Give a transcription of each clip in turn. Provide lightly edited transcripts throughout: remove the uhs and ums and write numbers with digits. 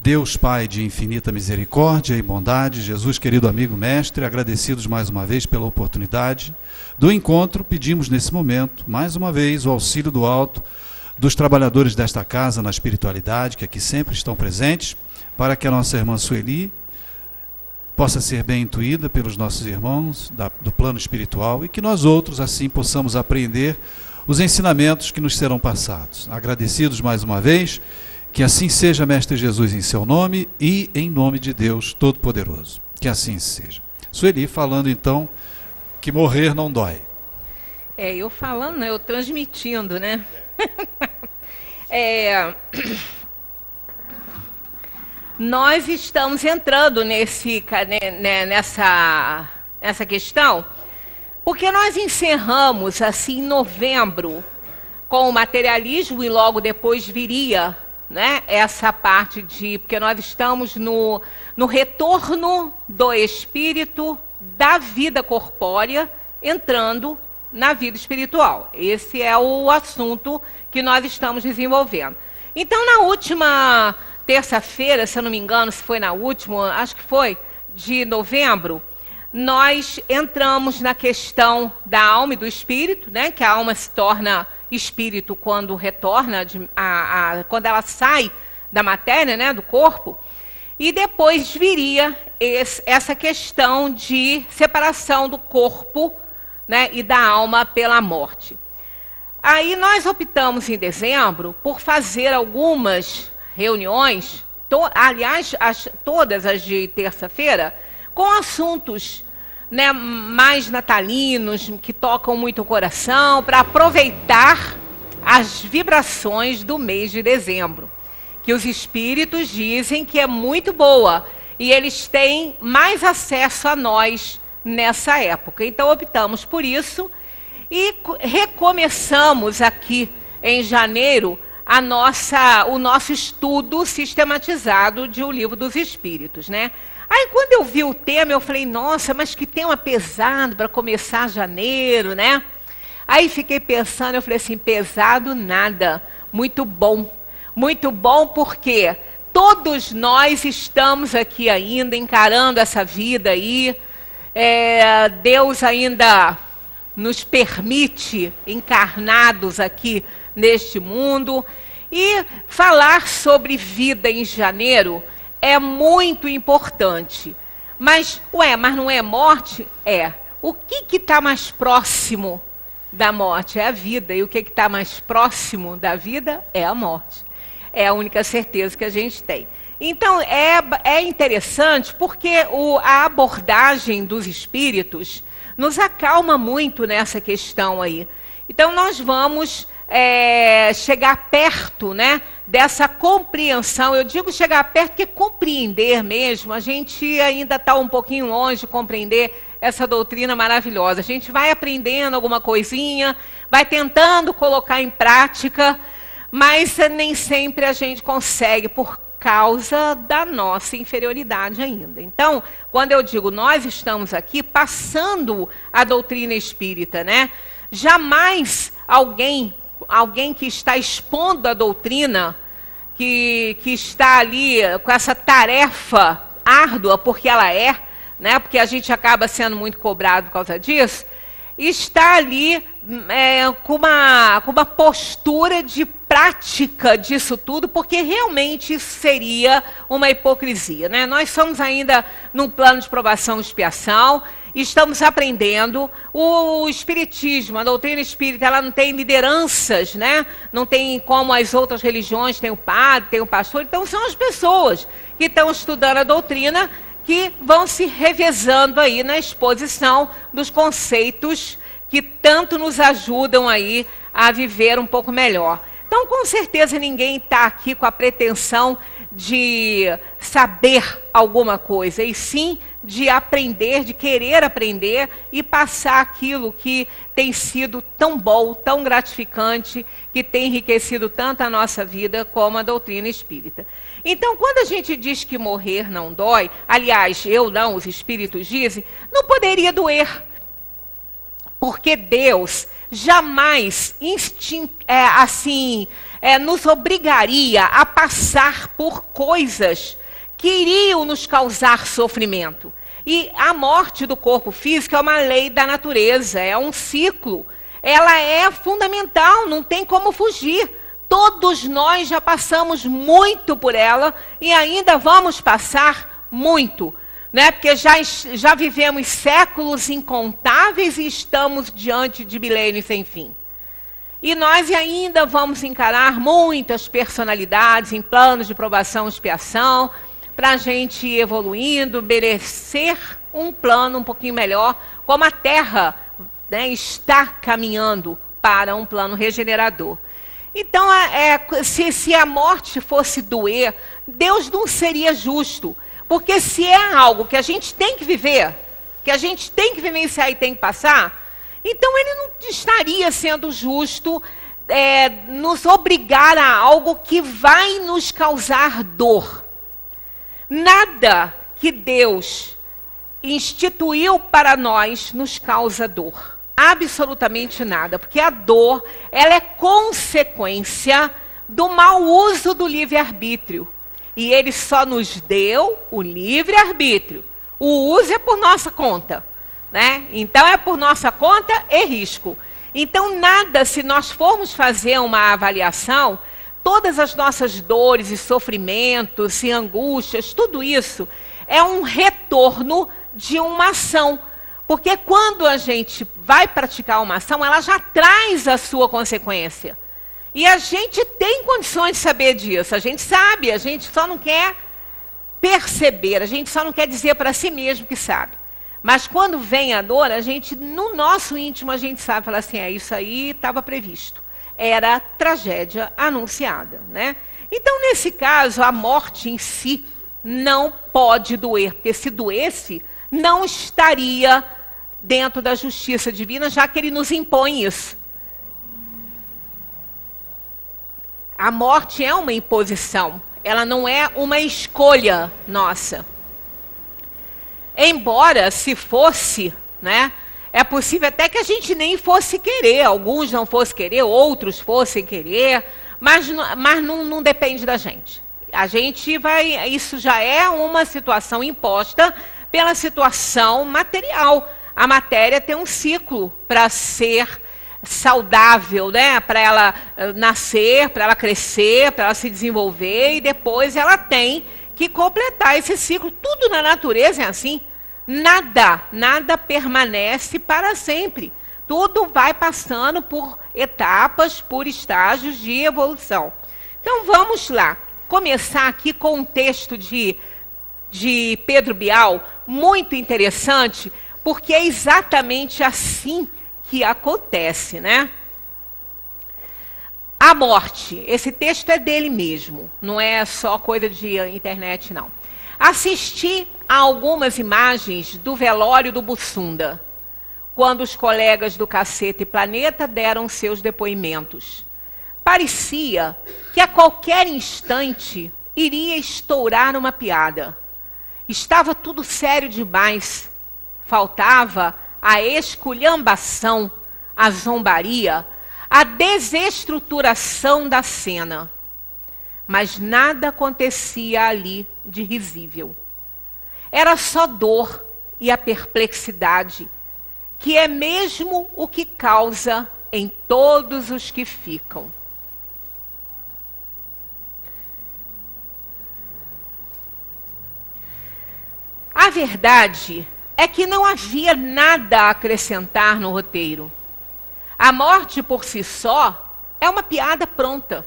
Deus Pai de infinita misericórdia e bondade, Jesus querido amigo mestre, agradecidos mais uma vez pela oportunidade do encontro, pedimos nesse momento, mais uma vez, o auxílio do alto dos trabalhadores desta casa na espiritualidade, que aqui sempre estão presentes, para que a nossa irmã Sueli possa ser bem intuída pelos nossos irmãos do plano espiritual e que nós outros assim possamos aprender os ensinamentos que nos serão passados. Agradecidos mais uma vez, que assim seja, Mestre Jesus, em seu nome e em nome de Deus Todo-Poderoso. Que assim seja. Sueli falando então que morrer não dói. Eu falando, né? Eu transmitindo, né? Nós estamos entrando nessa questão, porque nós encerramos assim em novembro com o materialismo e logo depois viria, né, essa parte porque nós estamos no retorno do espírito da vida corpórea entrando na vida espiritual. Esse é o assunto que nós estamos desenvolvendo. Então, na última terça-feira, se eu não me engano, se foi na última, acho que foi, de novembro, nós entramos na questão da alma e do espírito, né, que a alma se torna espírito quando retorna, quando ela sai da matéria, né, do corpo, e depois viria essa questão de separação do corpo, né, e da alma pela morte. Aí nós optamos em dezembro por fazer algumas reuniões, aliás, todas as de terça-feira, com assuntos, né, mais natalinos, que tocam muito o coração, para aproveitar as vibrações do mês de dezembro, que os espíritos dizem que é muito boa, e eles têm mais acesso a nós nessa época. Então optamos por isso, e recomeçamos aqui em janeiro o nosso estudo sistematizado de O Livro dos Espíritos, né? Aí, quando eu vi o tema, eu falei, nossa, mas que tema pesado para começar janeiro, né? Aí fiquei pensando, eu falei assim, pesado nada, muito bom porque todos nós estamos aqui ainda encarando essa vida aí, Deus ainda nos permite encarnados aqui neste mundo, e falar sobre vida em janeiro é muito importante. Mas não é morte? É. O que está mais próximo da morte? É a vida. E o que está mais próximo da vida? É a morte. É a única certeza que a gente tem. Então, é interessante porque a abordagem dos espíritos nos acalma muito nessa questão aí. Então, nós vamos chegar perto, né, dessa compreensão. Eu digo chegar perto porque compreender mesmo, a gente ainda está um pouquinho longe de compreender essa doutrina maravilhosa. A gente vai aprendendo alguma coisinha, vai tentando colocar em prática, mas nem sempre a gente consegue por causa da nossa inferioridade ainda. Então, quando eu digo nós estamos aqui passando a doutrina espírita, né? Jamais alguém que está expondo a doutrina, que está ali com essa tarefa árdua, porque ela né, porque a gente acaba sendo muito cobrado por causa disso, está ali com uma postura de prática disso tudo, porque realmente isso seria uma hipocrisia, né? Nós somos ainda num plano de provação e expiação, estamos aprendendo. O espiritismo, a doutrina espírita, ela não tem lideranças, né? Não tem como as outras religiões, tem o padre, tem o pastor. Então são as pessoas que estão estudando a doutrina que vão se revezando aí na exposição dos conceitos que tanto nos ajudam aí a viver um pouco melhor. Então, com certeza, ninguém está aqui com a pretensão de saber alguma coisa, e sim de aprender, de querer aprender e passar aquilo que tem sido tão bom, tão gratificante, que tem enriquecido tanto a nossa vida como a doutrina espírita. Então, quando a gente diz que morrer não dói, aliás, os espíritos dizem, não poderia doer, porque Deus jamais nos obrigaria a passar por coisas que iriam nos causar sofrimento. E a morte do corpo físico é uma lei da natureza, é um ciclo. Ela é fundamental, não tem como fugir. Todos nós já passamos muito por ela e ainda vamos passar muito, né? Porque já vivemos séculos incontáveis e estamos diante de milênios sem fim. E nós ainda vamos encarar muitas personalidades em planos de provação e expiação, para a gente ir evoluindo, merecer um plano um pouquinho melhor, como a Terra, né, está caminhando para um plano regenerador. Então, se a morte fosse doer, Deus não seria justo, porque se é algo que a gente tem que viver, que a gente tem que vivenciar e tem que passar, então Ele não estaria sendo justo nos obrigar a algo que vai nos causar dor. Nada que Deus instituiu para nós nos causa dor. Absolutamente nada. Porque a dor, ela é consequência do mau uso do livre-arbítrio. E Ele só nos deu o livre-arbítrio. O uso é por nossa conta, né? Então é por nossa conta e risco. Então nada, se nós formos fazer uma avaliação, todas as nossas dores e sofrimentos e angústias, tudo isso é um retorno de uma ação. Porque quando a gente vai praticar uma ação, ela já traz a sua consequência. E a gente tem condições de saber disso. A gente sabe, a gente só não quer perceber, a gente só não quer dizer para si mesmo que sabe. Mas quando vem a dor, a gente, no nosso íntimo, a gente sabe, falar assim, isso aí estava previsto. Era tragédia anunciada, né? Então, nesse caso, a morte em si não pode doer, porque se doesse, não estaria dentro da justiça divina, já que Ele nos impõe isso. A morte é uma imposição, ela não é uma escolha nossa. Embora, se fosse, né? É possível até que a gente nem fosse querer, alguns não fossem querer, outros fossem querer, mas não depende da gente. A gente vai, isso já é uma situação imposta pela situação material. A matéria tem um ciclo para ser saudável, né? Para ela nascer, para ela crescer, para ela se desenvolver, e depois ela tem que completar esse ciclo. Tudo na natureza é assim. Nada permanece para sempre. Tudo vai passando por etapas, por estágios de evolução. Então vamos lá, começar aqui com um texto de Pedro Bial, muito interessante, porque é exatamente assim que acontece, né? A morte, esse texto é dele mesmo, não é só coisa de internet, não. Assisti a algumas imagens do velório do Bussunda, quando os colegas do Caceta e Planeta deram seus depoimentos. Parecia que a qualquer instante iria estourar uma piada. Estava tudo sério demais. Faltava a esculhambação, a zombaria, a desestruturação da cena. Mas nada acontecia ali de risível. Era só dor e a perplexidade, que é mesmo o que causa em todos os que ficam. A verdade é que não havia nada a acrescentar no roteiro. A morte por si só é uma piada pronta.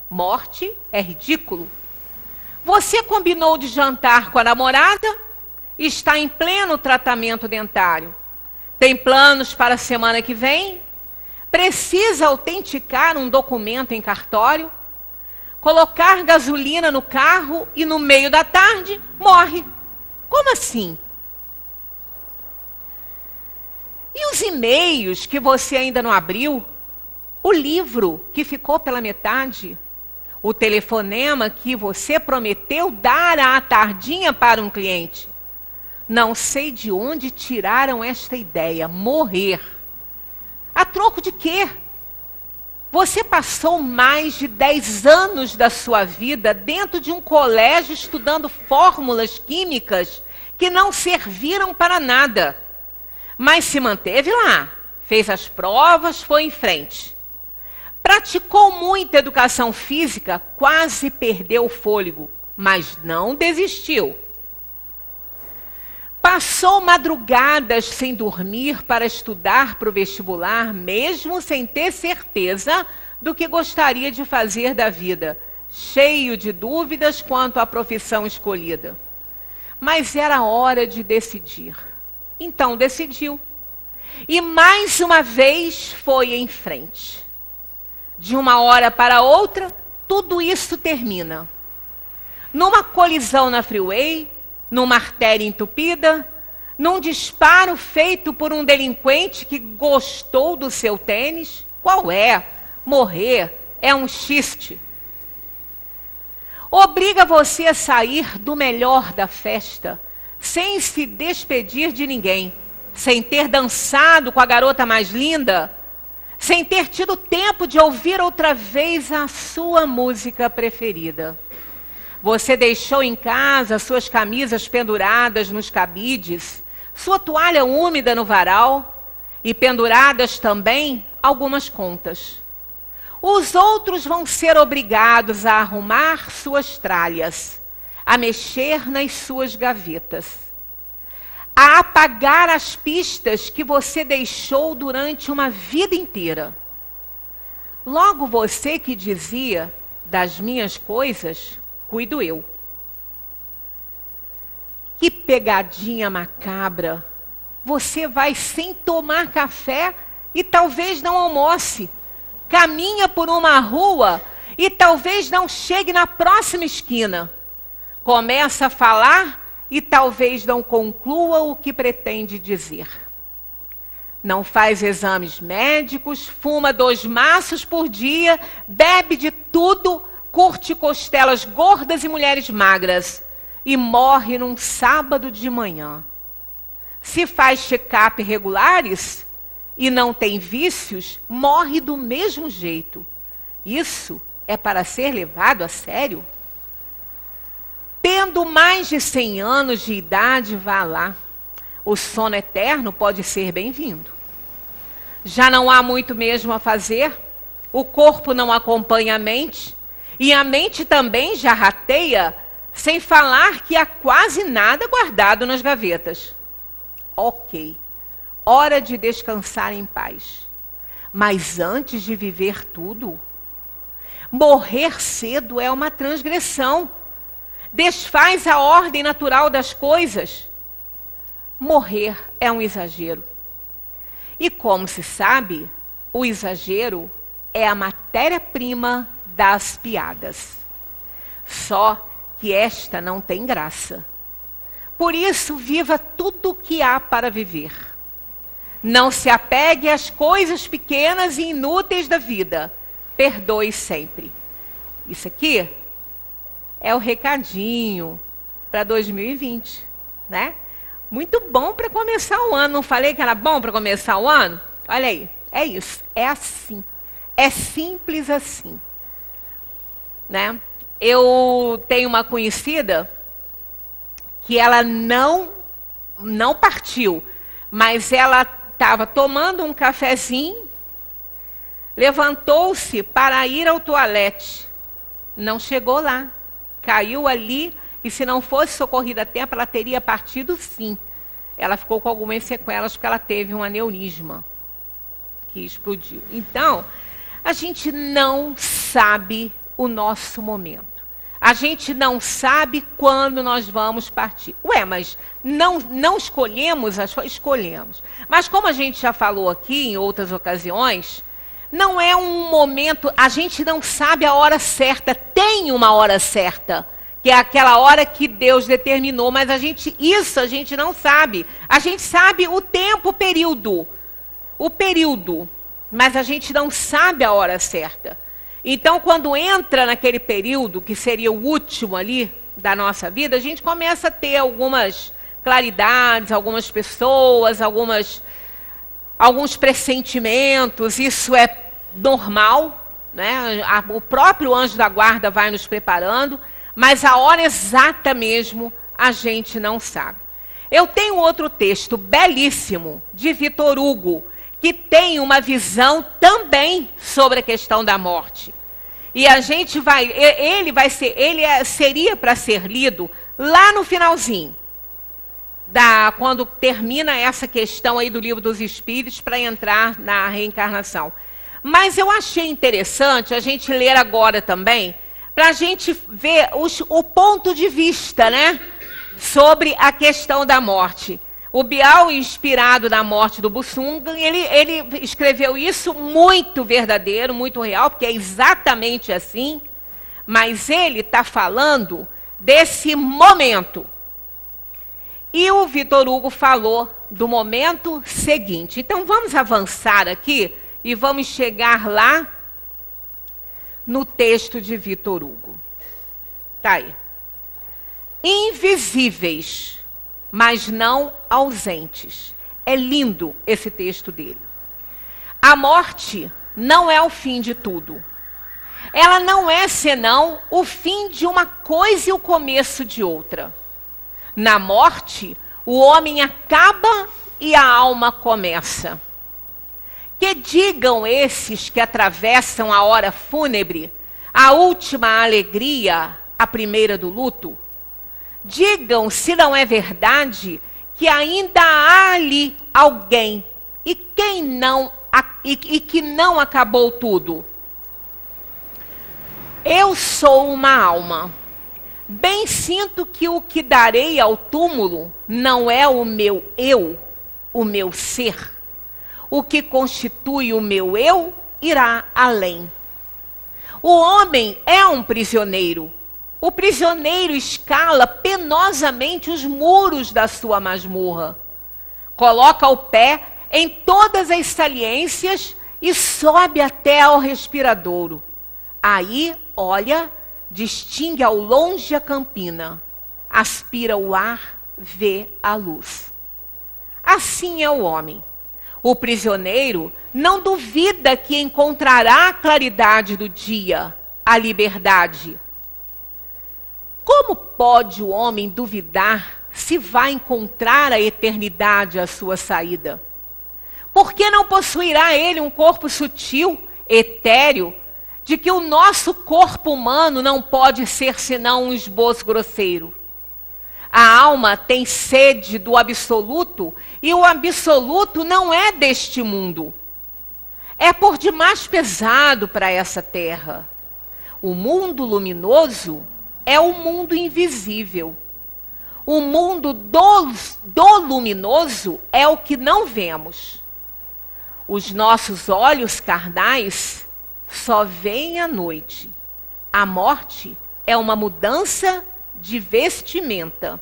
Morte é ridículo. Você combinou de jantar com a namorada, está em pleno tratamento dentário. Tem planos para a semana que vem? Precisa autenticar um documento em cartório? Colocar gasolina no carro e no meio da tarde morre. Como assim? E os e-mails que você ainda não abriu? O livro que ficou pela metade? O telefonema que você prometeu dar à tardinha para um cliente? Não sei de onde tiraram esta ideia. Morrer. A troco de quê? Você passou mais de 10 anos da sua vida dentro de um colégio estudando fórmulas químicas que não serviram para nada. Mas se manteve lá, fez as provas, foi em frente. Praticou muita educação física, quase perdeu o fôlego, mas não desistiu. Passou madrugadas sem dormir para estudar para o vestibular, mesmo sem ter certeza do que gostaria de fazer da vida, cheio de dúvidas quanto à profissão escolhida. Mas era hora de decidir. Então decidiu. E mais uma vez foi em frente. De uma hora para outra, tudo isso termina. Numa colisão na freeway, numa artéria entupida, num disparo feito por um delinquente que gostou do seu tênis. Qual é? Morrer é um xiste. Obriga você a sair do melhor da festa, sem se despedir de ninguém, sem ter dançado com a garota mais linda, sem ter tido tempo de ouvir outra vez a sua música preferida. Você deixou em casa suas camisas penduradas nos cabides, sua toalha úmida no varal e penduradas também algumas contas. Os outros vão ser obrigados a arrumar suas tralhas, a mexer nas suas gavetas, a apagar as pistas que você deixou durante uma vida inteira. Logo você que dizia, das minhas coisas, cuido eu. Que pegadinha macabra. Você vai sem tomar café e talvez não almoce. Caminha por uma rua e talvez não chegue na próxima esquina. Começa a falar e talvez não conclua o que pretende dizer. Não faz exames médicos, fuma 2 maços por dia, bebe de tudo, curte costelas gordas e mulheres magras e morre num sábado de manhã. Se faz check-up regulares e não tem vícios, morre do mesmo jeito. Isso é para ser levado a sério? Tendo mais de 100 anos de idade, vá lá. O sono eterno pode ser bem-vindo. Já não há muito mesmo a fazer, o corpo não acompanha a mente, e a mente também já rateia, sem falar que há quase nada guardado nas gavetas. Ok, hora de descansar em paz. Mas antes de viver tudo, morrer cedo é uma transgressão. Desfaz a ordem natural das coisas. Morrer é um exagero. E como se sabe, o exagero é a matéria-prima das piadas. Só que esta não tem graça. Por isso, viva tudo o que há para viver. Não se apegue às coisas pequenas e inúteis da vida. Perdoe sempre. Isso aqui é o recadinho para 2020, né? Muito bom para começar o ano. Não falei que era bom para começar o ano? Olha aí, é isso, é assim. É simples assim. Né? Eu tenho uma conhecida que ela não partiu, mas ela estava tomando um cafezinho, levantou-se para ir ao toalete. Não chegou lá. Caiu ali e se não fosse socorrida a tempo, ela teria partido sim. Ela ficou com algumas sequelas porque ela teve um aneurisma que explodiu. Então, a gente não sabe o nosso momento. A gente não sabe quando nós vamos partir. Ué, mas não escolhemos? Escolhemos. Mas como a gente já falou aqui em outras ocasiões, não é um momento, a gente não sabe a hora certa. Tem uma hora certa, que é aquela hora que Deus determinou, mas a gente não sabe. A gente sabe o tempo, o período, mas a gente não sabe a hora certa. Então, quando entra naquele período, que seria o último ali da nossa vida, a gente começa a ter algumas claridades, algumas pessoas, alguns pressentimentos. Isso é normal, né? O próprio anjo da guarda vai nos preparando, mas a hora exata mesmo a gente não sabe. Eu tenho outro texto belíssimo de Victor Hugo, que tem uma visão também sobre a questão da morte. E a gente seria para ser lido lá no finalzinho, quando termina essa questão aí do Livro dos Espíritos para entrar na reencarnação. Mas eu achei interessante a gente ler agora também, para a gente ver o ponto de vista, né, sobre a questão da morte. O Bial, inspirado na morte do Bussunda, ele escreveu isso muito verdadeiro, muito real, porque é exatamente assim, mas ele está falando desse momento. E o Victor Hugo falou do momento seguinte. Então vamos avançar aqui e vamos chegar lá no texto de Victor Hugo. Está aí. Invisíveis, mas não ausentes. É lindo esse texto dele. A morte não é o fim de tudo. Ela não é senão o fim de uma coisa e o começo de outra. Na morte, o homem acaba e a alma começa. Que digam esses que atravessam a hora fúnebre, a última alegria, a primeira do luto. Digam se não é verdade que ainda há ali alguém e que não acabou tudo. Eu sou uma alma. Bem sinto que o que darei ao túmulo não é o meu eu, o meu ser. O que constitui o meu eu irá além. O homem é um prisioneiro. O prisioneiro escala penosamente os muros da sua masmorra. Coloca o pé em todas as saliências e sobe até ao respiradouro. Aí, olha, distingue ao longe a campina. Aspira o ar, vê a luz. Assim é o homem. O prisioneiro não duvida que encontrará a claridade do dia, a liberdade. Como pode o homem duvidar se vai encontrar a eternidade à sua saída? Por que não possuirá ele um corpo sutil, etéreo, de que o nosso corpo humano não pode ser senão um esboço grosseiro? A alma tem sede do absoluto e o absoluto não é deste mundo. É por demais pesado para essa terra. O mundo luminoso é o mundo invisível. O mundo do luminoso é o que não vemos. Os nossos olhos carnais só veem à noite. A morte é uma mudança de vestimenta.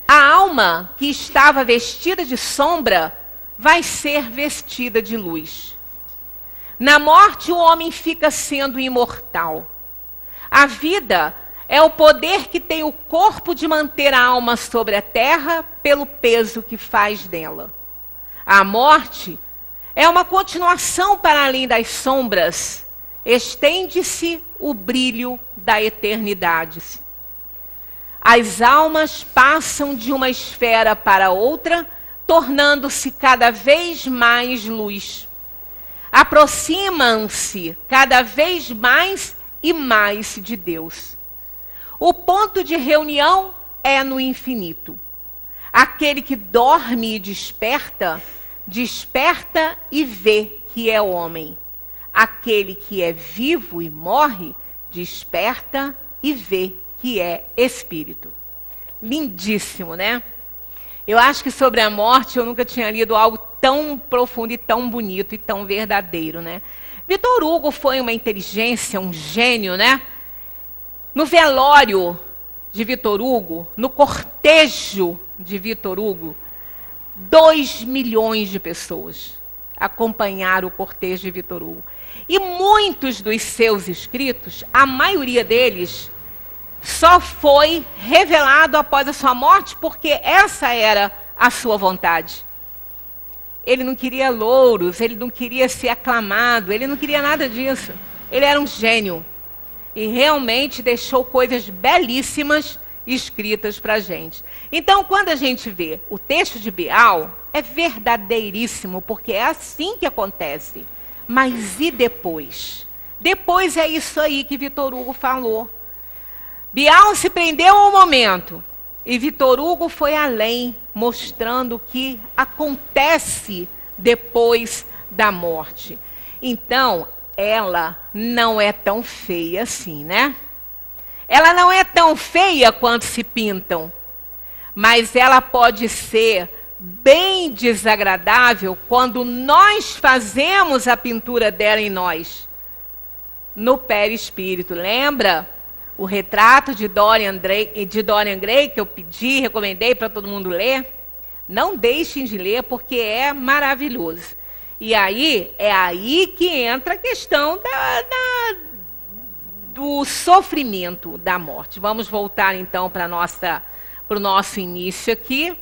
A alma que estava vestida de sombra vai ser vestida de luz. Na morte, o homem fica sendo imortal. A vida é o poder que tem o corpo de manter a alma sobre a terra pelo peso que faz dela. A morte é uma continuação para além das sombras. Estende-se o brilho da eternidade. As almas passam de uma esfera para outra, tornando-se cada vez mais luz. Aproximam-se cada vez mais e mais de Deus. O ponto de reunião é no infinito. Aquele que dorme e desperta, desperta e vê que é homem. Aquele que é vivo e morre, desperta e vê que é espírito. Lindíssimo, né? Eu acho que sobre a morte eu nunca tinha lido algo tão profundo e tão bonito e tão verdadeiro, né? Victor Hugo foi uma inteligência, um gênio, né? No velório de Victor Hugo, no cortejo de Victor Hugo, 2 milhões de pessoas acompanharam o cortejo de Victor Hugo. E muitos dos seus escritos, a maioria deles, só foi revelado após a sua morte, porque essa era a sua vontade. Ele não queria louros, ele não queria ser aclamado, ele não queria nada disso. Ele era um gênio. E realmente deixou coisas belíssimas escritas para a gente. Então, quando a gente vê o texto de Bial, é verdadeiríssimo, porque é assim que acontece. Mas e depois? Depois é isso aí que Vitor Hugo falou. Bial se prendeu ao momento, e Vitor Hugo foi além, mostrando o que acontece depois da morte. Então, ela não é tão feia assim, né? Ela não é tão feia quanto se pintam, mas ela pode ser bem desagradável quando nós fazemos a pintura dela em nós, no perispírito. Lembra o retrato de Dorian Gray que eu recomendei para todo mundo ler? Não deixem de ler, porque é maravilhoso. E aí, é aí que entra a questão do sofrimento da morte. Vamos voltar então para o nosso início aqui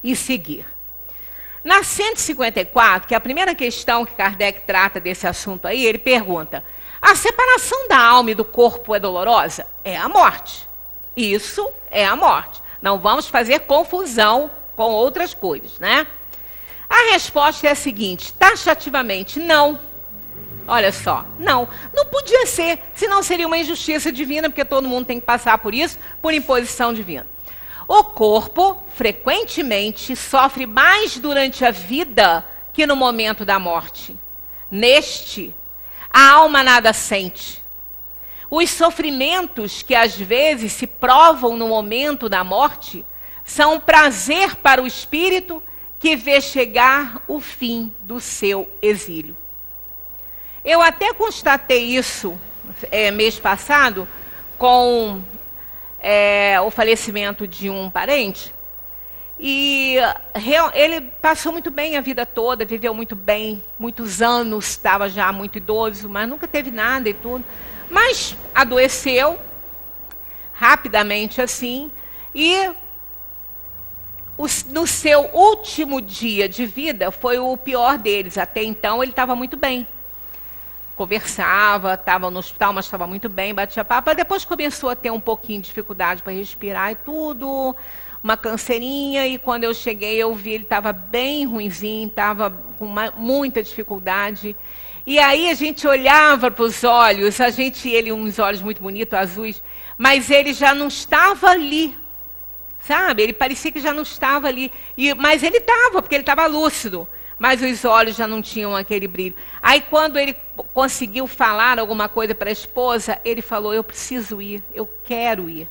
e seguir. Na 154, que é a primeira questão que Kardec trata desse assunto aí, ele pergunta: a separação da alma e do corpo é dolorosa? É a morte. Isso é a morte. Não vamos fazer confusão com outras coisas, né? A resposta é a seguinte: taxativamente, não. Olha só, não. Não podia ser, senão seria uma injustiça divina, porque todo mundo tem que passar por isso, por imposição divina. O corpo, frequentemente, sofre mais durante a vida que no momento da morte. Neste, a alma nada sente. Os sofrimentos que às vezes se provam no momento da morte são um prazer para o espírito que vê chegar o fim do seu exílio. Eu até constatei isso mês passado com o falecimento de um parente. E ele passou muito bem a vida toda, viveu muito bem, muitos anos, estava já muito idoso, mas nunca teve nada e tudo. Mas adoeceu rapidamente assim, e no seu último dia de vida foi o pior deles. Até então ele estava muito bem. Conversava, estava no hospital, mas estava muito bem, batia papo. Depois começou a ter um pouquinho de dificuldade para respirar e tudo, uma canseirinha, e quando eu cheguei eu vi ele estava bem ruinzinho, estava com muita dificuldade. E aí a gente olhava para os olhos, ele uns olhos muito bonitos, azuis, mas ele já não estava ali, sabe? Ele parecia que já não estava ali, mas ele estava, porque ele estava lúcido. Mas os olhos já não tinham aquele brilho. Aí quando ele conseguiu falar alguma coisa para a esposa, ele falou: eu preciso ir, eu quero ir.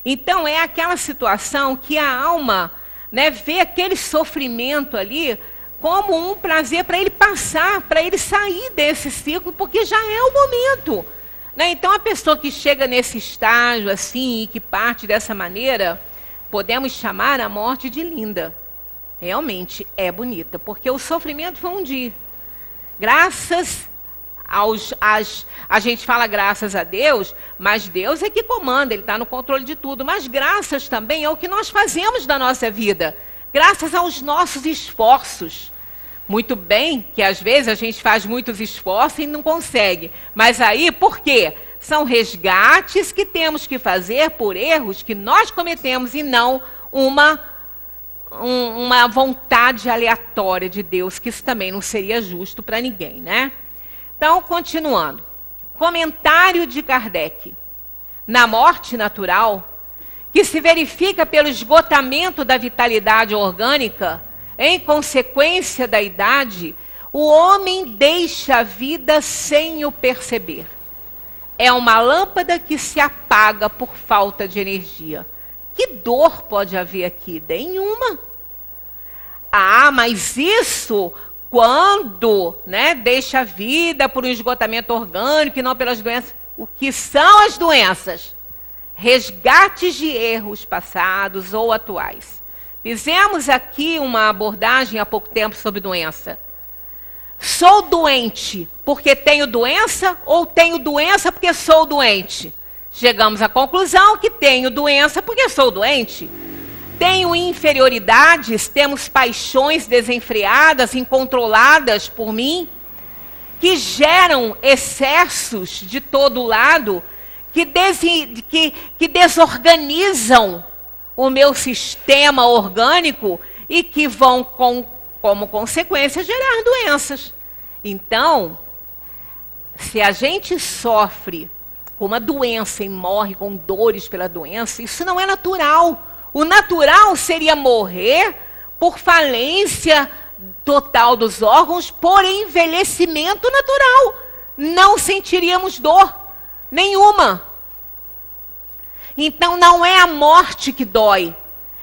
Então é aquela situação que a alma, né, vê aquele sofrimento ali como um prazer para ele passar, para ele sair desse ciclo, porque já é o momento. Né? Então a pessoa que chega nesse estágio assim e que parte dessa maneira, podemos chamar a morte de linda. Realmente é bonita, porque o sofrimento foi um dia. Graças a gente fala graças a Deus, mas Deus é que comanda, Ele está no controle de tudo. Mas graças também ao que nós fazemos da nossa vida, graças aos nossos esforços. Muito bem que às vezes a gente faz muitos esforços e não consegue. Mas aí, por quê? São resgates que temos que fazer por erros que nós cometemos e não uma vontade aleatória de Deus, que isso também não seria justo para ninguém, né? Então, continuando. Comentário de Kardec. Na morte natural, que se verifica pelo esgotamento da vitalidade orgânica, em consequência da idade, o homem deixa a vida sem o perceber. É uma lâmpada que se apaga por falta de energia. Que dor pode haver aqui? Nenhuma. Ah, mas isso quando, né, deixa a vida por um esgotamento orgânico e não pelas doenças. O que são as doenças? Resgates de erros passados ou atuais. Fizemos aqui uma abordagem há pouco tempo sobre doença. Sou doente porque tenho doença ou tenho doença porque sou doente? Chegamos à conclusão que tenho doença porque sou doente. tenho inferioridades, temos paixões desenfreadas, incontroladas por mim, que geram excessos de todo lado, que desorganizam o meu sistema orgânico e que vão, como consequência, gerar doenças. Então, se a gente sofre com uma doença e morre com dores pela doença, isso não é natural. O natural seria morrer por falência total dos órgãos, por envelhecimento natural. Não sentiríamos dor nenhuma. Então não é a morte que dói.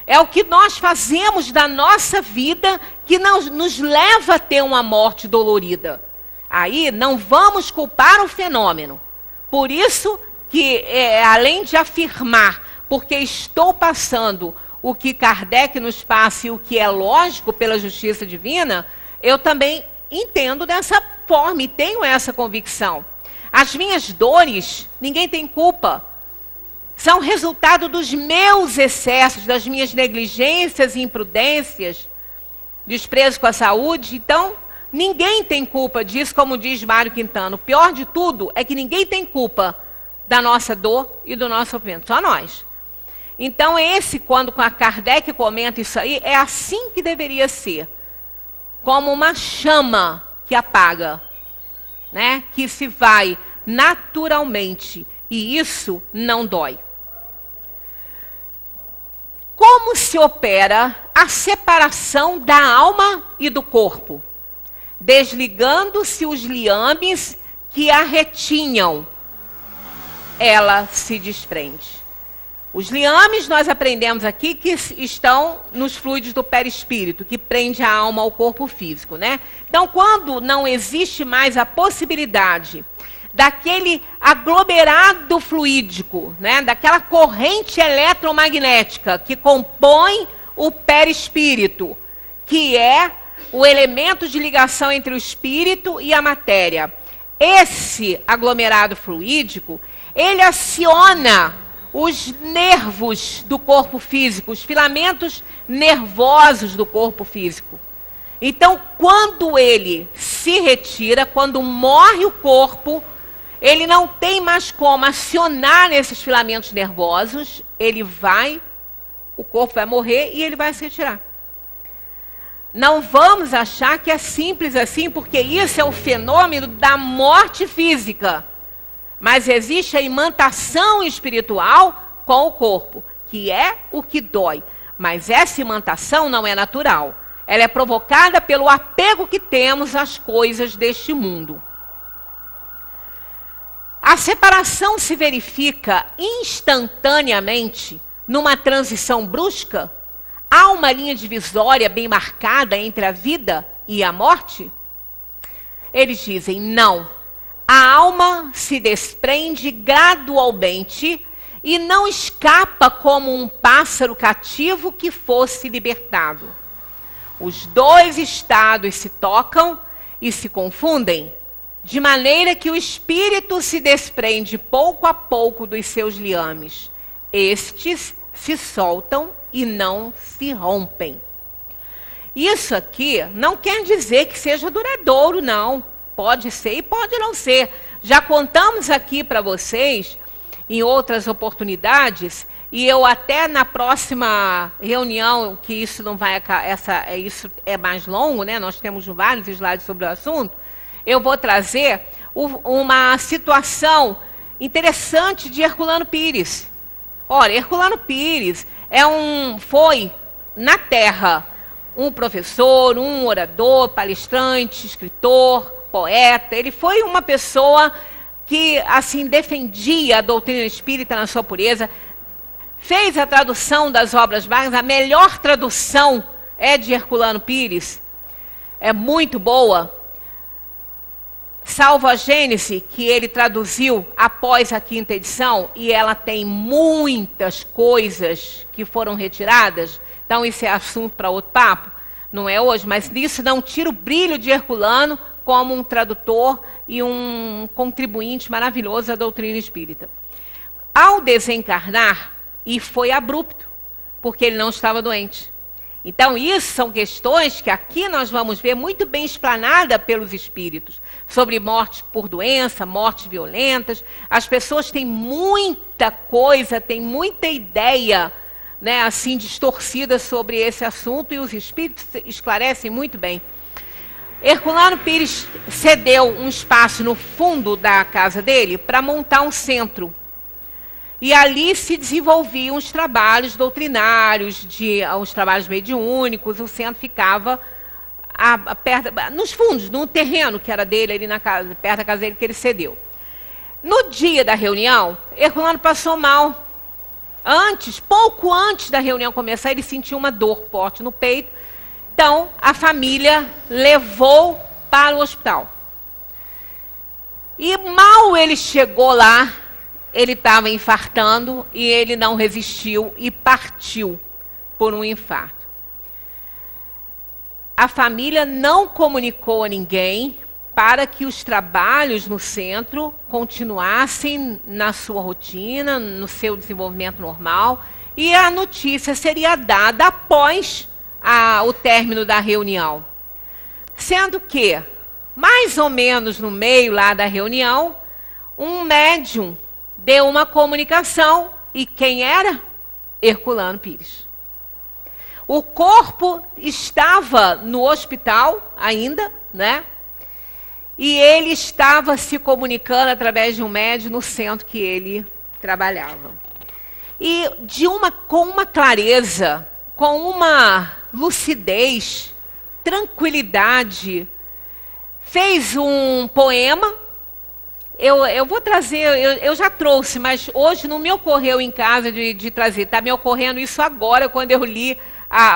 É o que nós fazemos da nossa vida que nos leva a ter uma morte dolorida. Aí não vamos culpar o fenômeno. Por isso que, além de afirmar, porque estou passando o que Kardec nos passa e o que é lógico pela justiça divina, eu também entendo dessa forma e tenho essa convicção. As minhas dores, ninguém tem culpa. São resultado dos meus excessos, das minhas negligências e imprudências, desprezo com a saúde. Então, ninguém tem culpa disso, como diz Mário Quintana. O pior de tudo é que ninguém tem culpa da nossa dor e do nosso sofrimento, só nós. Então, quando a Kardec comenta isso aí, é assim que deveria ser. Como uma chama que apaga, né? Que se vai naturalmente. E isso não dói. Como se opera a separação da alma e do corpo? Desligando-se os liames que a retinham, ela se desprende. Os liames, nós aprendemos aqui, que estão nos fluidos do perispírito, que prende a alma ao corpo físico, né? Então, quando não existe mais a possibilidade daquele aglomerado fluídico, né? Daquela corrente eletromagnética que compõe o perispírito, que é o elemento de ligação entre o espírito e a matéria. Esse aglomerado fluídico, ele aciona os nervos do corpo físico, os filamentos nervosos do corpo físico. Então, quando ele se retira, quando morre o corpo, ele não tem mais como acionar esses filamentos nervosos, o corpo vai morrer e ele vai se retirar. Não vamos achar que é simples assim, porque isso é o fenômeno da morte física. Mas existe a imantação espiritual com o corpo, que é o que dói. Mas essa imantação não é natural. Ela é provocada pelo apego que temos às coisas deste mundo. A separação se verifica instantaneamente numa transição brusca? Há uma linha divisória bem marcada entre a vida e a morte? Eles dizem não. A alma se desprende gradualmente e não escapa como um pássaro cativo que fosse libertado. Os dois estados se tocam e se confundem, de maneira que o espírito se desprende pouco a pouco dos seus liames. Estes se soltam e não se rompem. Isso aqui não quer dizer que seja duradouro, não. Pode ser e pode não ser. Já contamos aqui para vocês, em outras oportunidades, e eu até na próxima reunião, que isso não vai, isso é mais longo, né? Nós temos vários slides sobre o assunto, eu vou trazer uma situação interessante de Herculano Pires. Olha, Herculano Pires foi na Terra um professor, um orador, palestrante, escritor, poeta. Ele foi uma pessoa que assim defendia a doutrina espírita na sua pureza, fez a tradução das obras magnas. A melhor tradução é de Herculano Pires, é muito boa. Salvo a Gênese, que ele traduziu após a 5ª edição, e ela tem muitas coisas que foram retiradas. Então isso é assunto para outro papo, não é hoje, mas isso não tira o brilho de Herculano como um tradutor e um contribuinte maravilhoso à doutrina espírita. Ao desencarnar, e foi abrupto, porque ele não estava doente. Então, isso são questões que aqui nós vamos ver muito bem explanada pelos espíritos, sobre morte por doença, mortes violentas. As pessoas têm muita coisa, têm muita ideia, né, assim, distorcida sobre esse assunto, e os espíritos esclarecem muito bem. Herculano Pires cedeu um espaço no fundo da casa dele para montar um centro. E ali se desenvolviam os trabalhos doutrinários, os trabalhos mediúnicos. O centro ficava nos fundos, no terreno que era dele, ali na casa, perto da casa dele, que ele cedeu. No dia da reunião, Herculano passou mal. Pouco antes da reunião começar, ele sentiu uma dor forte no peito. Então, a família levou para o hospital. E mal ele chegou lá, ele estava infartando e ele não resistiu e partiu por um infarto. A família não comunicou a ninguém para que os trabalhos no centro continuassem na sua rotina, no seu desenvolvimento normal, e a notícia seria dada após o término da reunião. Sendo que, mais ou menos no meio lá da reunião, um médium deu uma comunicação, e quem era? Herculano Pires. O corpo estava no hospital ainda, né? E ele estava se comunicando através de um médium no centro que ele trabalhava. E com uma clareza, com uma lucidez, tranquilidade, fez um poema. Eu vou trazer, eu já trouxe, mas hoje não me ocorreu em casa de trazer. Está me ocorrendo isso agora, quando eu li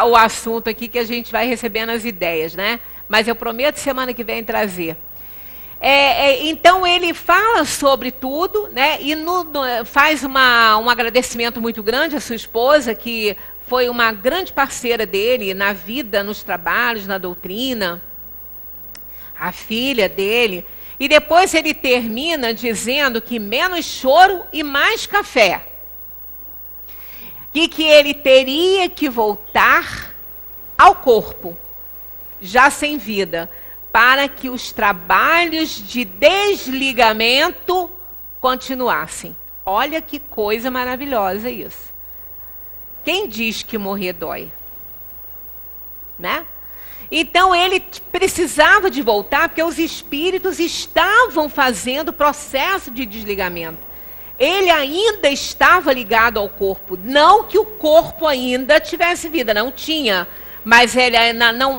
o assunto aqui, que a gente vai recebendo as ideias, né? Mas eu prometo semana que vem trazer. Então ele fala sobre tudo, né? E faz um agradecimento muito grande à sua esposa, que foi uma grande parceira dele na vida, nos trabalhos, na doutrina. A filha dele. E depois ele termina dizendo que menos choro e mais café. E que ele teria que voltar ao corpo, já sem vida, para que os trabalhos de desligamento continuassem. Olha que coisa maravilhosa isso. Quem diz que morrer dói? Né? Então ele precisava de voltar, porque os espíritos estavam fazendo o processo de desligamento. Ele ainda estava ligado ao corpo. Não que o corpo ainda tivesse vida, não tinha. Mas ele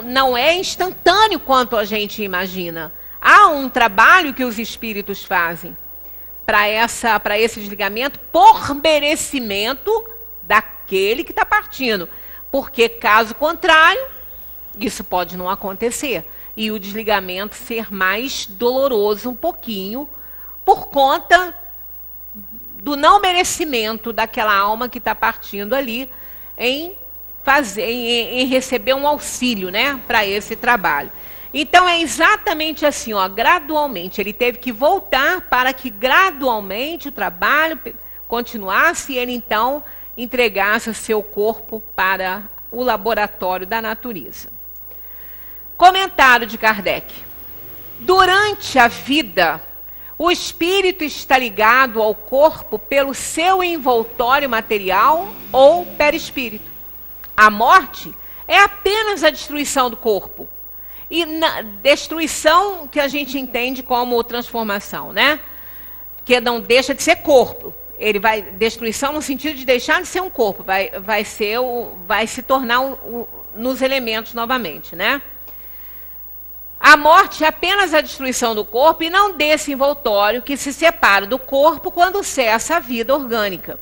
não é instantâneo quanto a gente imagina. Há um trabalho que os espíritos fazem para esse desligamento por merecimento daquele que está partindo. Porque, caso contrário, isso pode não acontecer. E o desligamento ser mais doloroso um pouquinho, por conta do não merecimento daquela alma que está partindo ali em receber um auxílio, né, para esse trabalho. Então é exatamente assim, ó, gradualmente. Ele teve que voltar para que gradualmente o trabalho continuasse e ele então entregasse o seu corpo para o laboratório da natureza. Comentário de Kardec. Durante a vida, o espírito está ligado ao corpo pelo seu envoltório material ou perispírito. A morte é apenas a destruição do corpo. E destruição que a gente entende como transformação, né? Que não deixa de ser corpo. Destruição no sentido de deixar de ser um corpo, vai se tornar nos elementos novamente, né? A morte é apenas a destruição do corpo e não desse envoltório que se separa do corpo quando cessa a vida orgânica.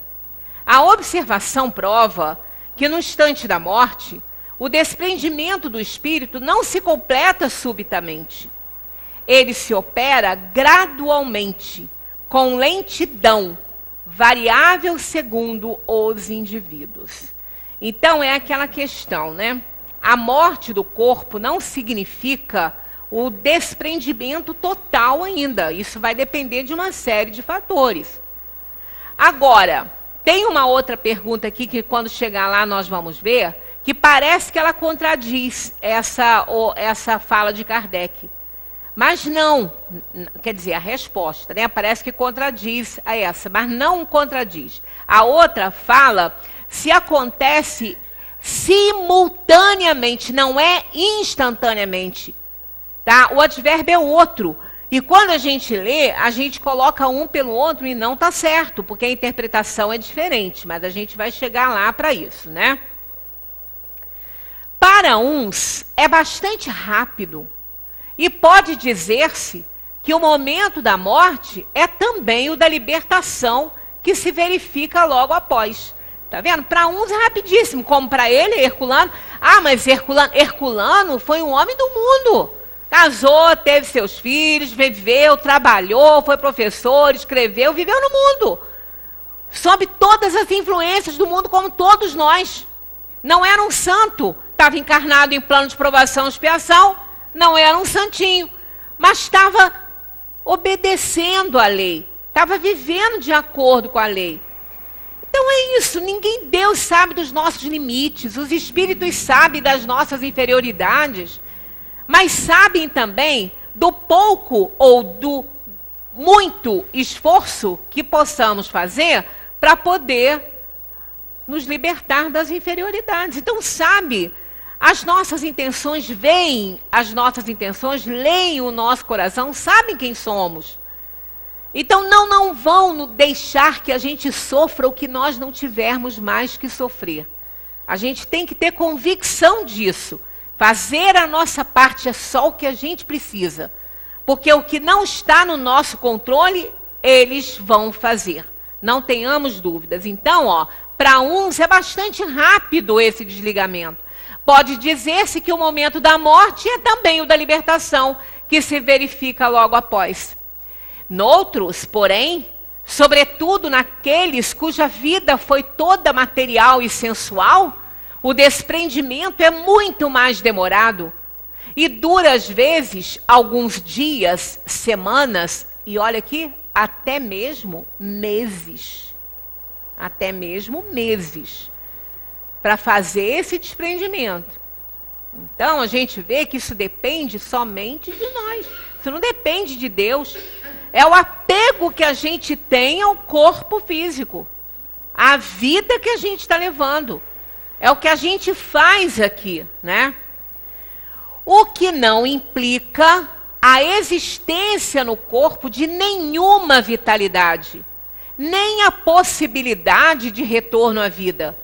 A observação prova que no instante da morte, o desprendimento do espírito não se completa subitamente. Ele se opera gradualmente, com lentidão, variável segundo os indivíduos. Então é aquela questão, né? A morte do corpo não significa o desprendimento total ainda. Isso vai depender de uma série de fatores. Agora, Tem uma outra pergunta aqui que quando chegar lá nós vamos ver, que parece que ela contradiz essa fala de Kardec. Mas não, quer dizer, a resposta, né? Parece que contradiz a essa, mas não contradiz. A outra fala se acontece simultaneamente, não é instantaneamente. Tá? O advérbio é outro. E quando a gente lê, a gente coloca um pelo outro e não está certo, porque a interpretação é diferente, mas a gente vai chegar lá para isso, né? Para uns, é bastante rápido. E pode dizer-se que o momento da morte é também o da libertação, que se verifica logo após. Tá vendo? Para uns é rapidíssimo, como para ele, Herculano. Ah, mas Herculano foi um homem do mundo. Casou, teve seus filhos, viveu, trabalhou, foi professor, escreveu, viveu no mundo. Sob todas as influências do mundo, como todos nós. Não era um santo, estava encarnado em plano de provação e expiação, não era um santinho, mas estava obedecendo à lei, estava vivendo de acordo com a lei. Então é isso, Deus sabe dos nossos limites, os espíritos sabem das nossas inferioridades, mas sabem também do pouco ou do muito esforço que possamos fazer para poder nos libertar das inferioridades. Então sabe, as nossas intenções veem, as nossas intenções leem o nosso coração, sabem quem somos. Então não vão deixar que a gente sofra o que nós não tivermos mais que sofrer. A gente tem que ter convicção disso. Fazer a nossa parte é só o que a gente precisa. Porque o que não está no nosso controle, eles vão fazer. Não tenhamos dúvidas. Então, para uns é bastante rápido esse desligamento. Pode dizer-se que o momento da morte é também o da libertação, que se verifica logo após. Noutros, porém, sobretudo naqueles cuja vida foi toda material e sensual, o desprendimento é muito mais demorado e dura, às vezes, alguns dias, semanas, e olha aqui, até mesmo meses. Até mesmo meses. Para fazer esse desprendimento. Então, a gente vê que isso depende somente de nós. Isso não depende de Deus. É o apego que a gente tem ao corpo físico. A vida que a gente está levando. É o que a gente faz aqui, né? O que não implica a existência no corpo de nenhuma vitalidade, nem a possibilidade de retorno à vida,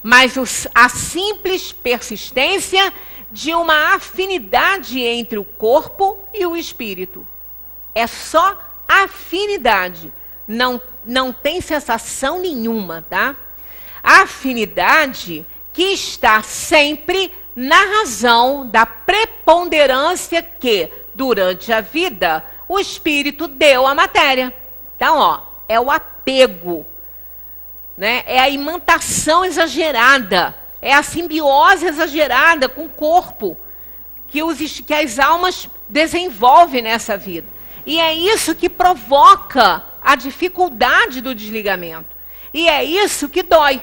mas a simples persistência de uma afinidade entre o corpo e o espírito. É só afinidade, não tem sensação nenhuma, tá? A afinidade que está sempre na razão da preponderância que, durante a vida, o espírito deu à matéria. Então, é o apego, né? É a imantação exagerada, é a simbiose exagerada com o corpo que as almas desenvolvem nessa vida. E é isso que provoca a dificuldade do desligamento. E é isso que dói.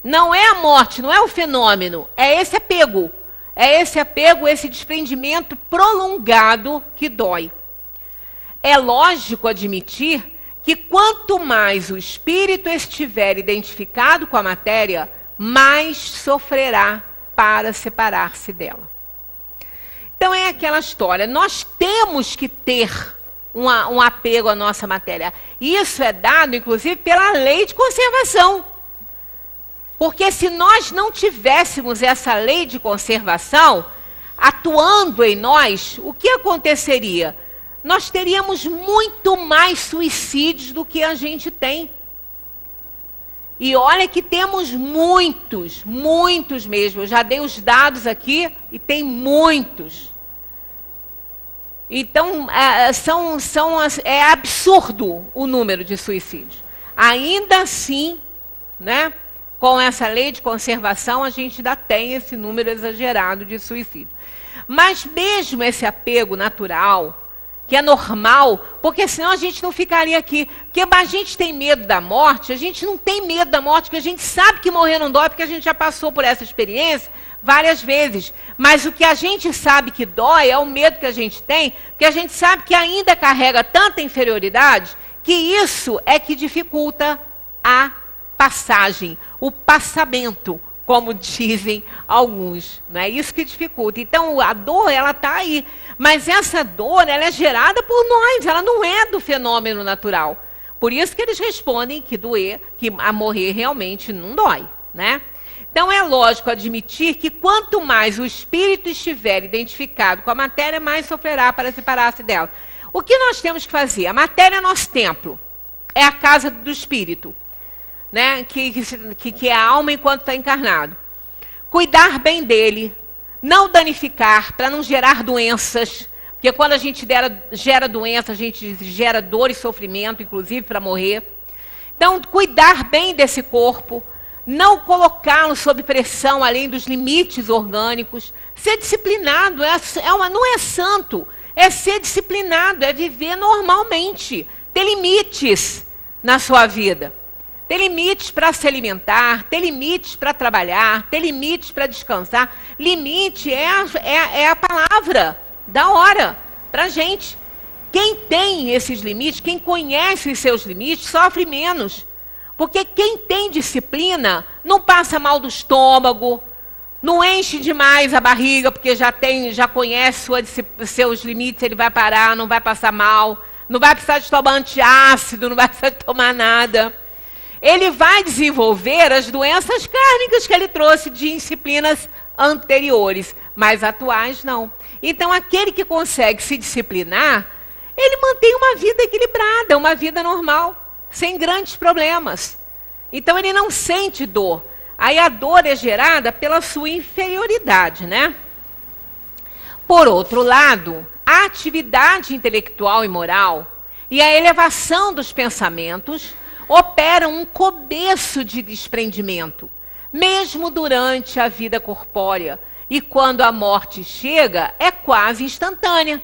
Não é a morte, não é o fenômeno, é esse apego. É esse apego, esse desprendimento prolongado que dói. É lógico admitir que quanto mais o espírito estiver identificado com a matéria, mais sofrerá para separar-se dela. Então é aquela história, nós temos que ter um apego à nossa matéria. Isso é dado, inclusive, pela lei de conservação. Porque se nós não tivéssemos essa lei de conservação atuando em nós, o que aconteceria? Nós teríamos muito mais suicídios do que a gente tem. E olha que temos muitos mesmo. Eu já dei os dados aqui e tem muitos. Então, é absurdo o número de suicídios. Ainda assim, né? Com essa lei de conservação, a gente ainda tem esse número exagerado de suicídio. Mas mesmo esse apego natural, que é normal, porque senão a gente não ficaria aqui. Porque a gente tem medo da morte, a gente não tem medo da morte, porque a gente sabe que morrer não dói, porque a gente já passou por essa experiência várias vezes. Mas o que a gente sabe que dói é o medo que a gente tem, porque a gente sabe que ainda carrega tanta inferioridade, que isso é que dificulta a passagem, o passamento, como dizem alguns. Não é isso que dificulta. Então, a dor, ela está aí. Mas essa dor, ela é gerada por nós, ela não é do fenômeno natural. Por isso que eles respondem que a morrer realmente não dói, né? Então, é lógico admitir que quanto mais o espírito estiver identificado com a matéria, mais sofrerá para separar-se dela. O que nós temos que fazer? A matéria é nosso templo, é a casa do espírito, né? que é a alma enquanto está encarnado. Cuidar bem dele, não danificar, para não gerar doenças, porque quando a gente gera doença, a gente gera dor e sofrimento, inclusive para morrer. Então, cuidar bem desse corpo, não colocá-lo sob pressão além dos limites orgânicos, ser disciplinado, não é santo, é ser disciplinado, é viver normalmente, ter limites na sua vida. Ter limites para se alimentar, ter limites para trabalhar, ter limites para descansar. Limite é a palavra da hora para a gente. Quem tem esses limites, quem conhece os seus limites, sofre menos. Porque quem tem disciplina não passa mal do estômago, não enche demais a barriga, porque já conhece seus limites, ele vai parar, não vai passar mal, não vai precisar de tomar antiácido, não vai precisar de tomar nada. Ele vai desenvolver as doenças kármicas que ele trouxe de disciplinas anteriores, mas atuais não. Então, aquele que consegue se disciplinar, ele mantém uma vida equilibrada, uma vida normal, sem grandes problemas. Então, ele não sente dor. Aí a dor é gerada pela sua inferioridade, né? Por outro lado, a atividade intelectual e moral e a elevação dos pensamentos operam um começo de desprendimento, mesmo durante a vida corpórea. E quando a morte chega, é quase instantânea.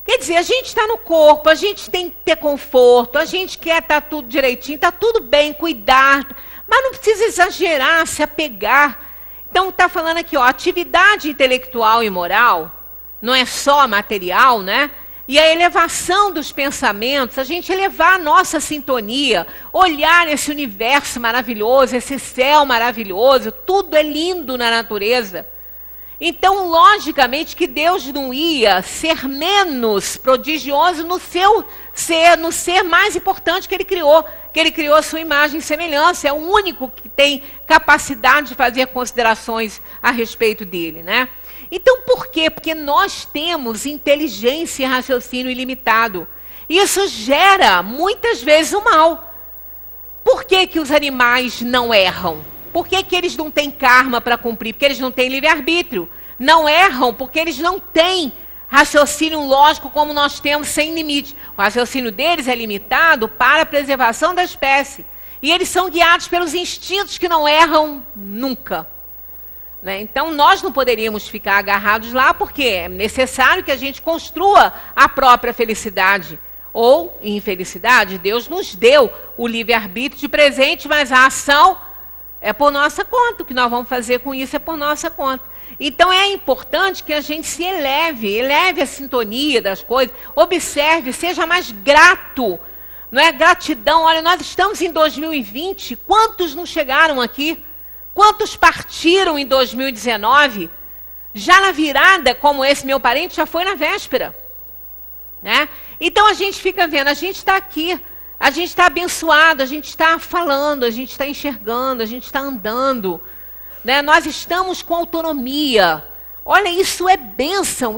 Quer dizer, a gente está no corpo, a gente tem que ter conforto, a gente quer estar tudo direitinho, está tudo bem, cuidar, mas não precisa exagerar, se apegar. Então, está falando aqui, ó, atividade intelectual e moral, não é só material, né? E a elevação dos pensamentos, a gente elevar a nossa sintonia, olhar esse universo maravilhoso, esse céu maravilhoso, tudo é lindo na natureza. Então, logicamente, que Deus não ia ser menos prodigioso no ser mais importante que Ele criou a sua imagem e semelhança, é o único que tem capacidade de fazer considerações a respeito dele, né? Então, por quê? Porque nós temos inteligência e raciocínio ilimitado. Isso gera, muitas vezes, o mal. Por que que os animais não erram? Por que que eles não têm karma para cumprir? Porque eles não têm livre-arbítrio. Não erram porque eles não têm raciocínio lógico como nós temos, sem limite. O raciocínio deles é limitado para a preservação da espécie. E eles são guiados pelos instintos que não erram nunca. Né? Então, nós não poderíamos ficar agarrados lá, porque é necessário que a gente construa a própria felicidade ou infelicidade. Deus nos deu o livre-arbítrio de presente, mas a ação é por nossa conta. O que nós vamos fazer com isso é por nossa conta. Então, é importante que a gente se eleve a sintonia das coisas, observe, seja mais grato. Não é gratidão. Olha, nós estamos em 2020, quantos não chegaram aqui? Quantos partiram em 2019? Já na virada, como esse meu parente, já foi na véspera. Né? Então a gente fica vendo, a gente está aqui, a gente está abençoado, a gente está falando, a gente está enxergando, a gente está andando. Né? Nós estamos com autonomia. Olha, isso é bênção